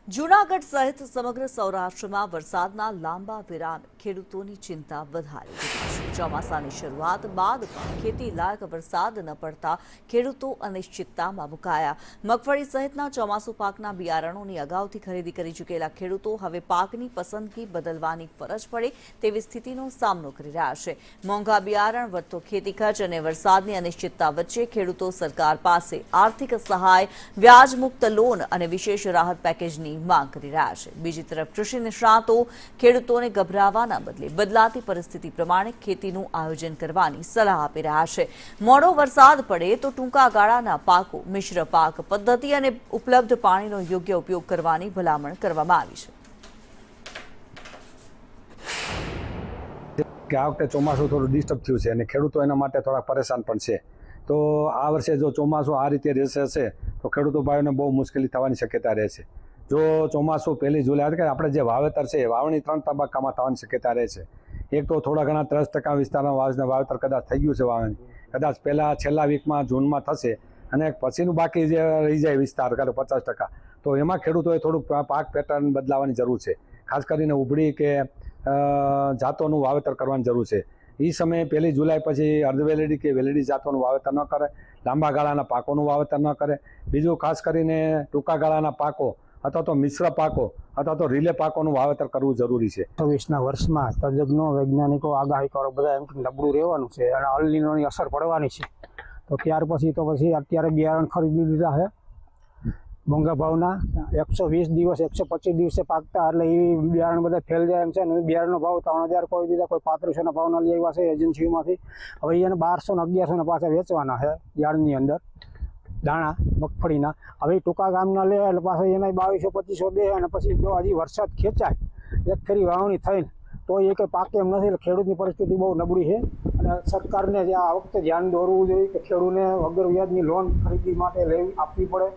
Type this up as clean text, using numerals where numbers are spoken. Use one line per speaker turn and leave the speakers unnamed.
જૂનાગઢ સહિત સમગ્ર સૌરાષ્ટ્રમાં વરસાદના લાંબા વિરામે ખેડૂતોની ચિંતા વધારી દીધી છે। ચોમાસાની શરૂઆત બાદ પણ ખેતી લાયક વરસાદ ન પડતા ખેડૂતો અનિશ્ચિતતામાં મુકાયા। મગફળી સહિતના ચોમાસુ પાકના બિયારણોની અગાઉથી ખરીદી કરી ચૂકેલા ખેડૂતો હવે પાકની પસંદગી બદલવાની ફરજ પડે તેવી સ્થિતિનો સામનો કરી રહ્યા છે। મોંઘા બિયારણ, વધતો ખેતી ખર્ચ અને વરસાદની અનિશ્ચિતતા વચ્ચે ખેડૂતો સરકાર પાસે આર્થિક સહાય, વ્યાજમુક્ત લોન અને વિશેષ રાહત પેકેજની માંગ કરી રહ્યા છે। બીજી તરફ કૃષિ નિષ્ણાતો ખેડૂતોને ગભરાવાના બદલે બદલાતી પરિસ્થિતિ પ્રમાણે ખેતીનું આયોજન કરવાની સલાહ આપી રહ્યા છે। મોડો વરસાદ પડે તો ટૂંકા ગાળાના પાકો, મિશ્ર પાક પદ્ધતિ અને ઉપલબ્ધ પાણીનો યોગ્ય ઉપયોગ કરવાની ભલામણ કરવામાં આવી છે।
કે આ વખતે ચોમાસું થોડું ડિસ્ટર્બ થયું છે અને ખેડૂતો એના માટે થોડા પરેશાન પણ છે। તો આ વર્ષે જો ચોમાસું આ રીતે રહેશે તો ખેડૂતો ભાઈઓને બહુ મુશ્કેલી થવાની શક્યતા રહે છે। જો ચોમાસું 1 જુલાઈ આપણે જે વાવેતર છે એ વાવણી 3 તબક્કામાં થવાની શક્યતા રહે છે। એક તો થોડા ઘણા 30% વિસ્તારમાં વાવેતર કદાચ થઈ ગયું છે, વાવણી કદાચ છેલ્લા વીકમાં જૂનમાં થશે અને પછીનું બાકી જે રહી જાય વિસ્તાર 50%, તો એમાં ખેડૂતોએ થોડુંક પાક પેટર્ન બદલાવાની જરૂર છે। ખાસ કરીને ઉભળી કે જાતોનું વાવેતર કરવાની જરૂર છે। એ સમયે 1 જુલાઈ પછી અર્ધવેલેડી કે વેલેડી જાતોનું વાવેતર ન કરે, લાંબા ગાળાના પાકોનું વાવેતર ન કરે। બીજું ખાસ કરીને ટૂંકા ગાળાના પાકો અથવા તો મિશ્ર પાકો અથવા તો રિલે પાકોનું વાવેતર કરવું જરૂરી છે।
20ના વર્ષમાં તજજ્ઞો, વૈજ્ઞાનિકો, આગાહીકારો બધા એમ નબળું રહેવાનું છે અને અલ નીનોની અસર પડવાની છે। તો ત્યાર પછી અત્યારે બિયારણ ખરીદી લીધા છે મોંઘા ભાવના 120 દિવસ 125 દિવસે પાકતા, એટલે એ બિયારણ બધા ફેલ જાય એમ છે। અને બિયારણનો ભાવ 3000 કોઈ દીધા, કોઈ 3500ના ભાવના લઈ આવ્યા છે એજન્સીઓમાંથી। હવે એને 1200 ને 1100 પાછા વેચવાના છે યાર્ડની અંદર દાણા મગફળીના। હવે ટૂંકા ગામના લે એટલે પાછા એના 2200-2500 દે અને પછી જો હજી વરસાદ ખેંચાય એક ફેરી વાવણી થઈને તો એ કંઈ પાકે એમ નથી। એટલે ખેડૂતની પરિસ્થિતિ બહુ નબળી છે અને સરકારને આ વખતે ધ્યાન દોરવું જોઈએ કે ખેડૂતને વગર વ્યાજની લોન ખરીદી માટે આપવી પડે।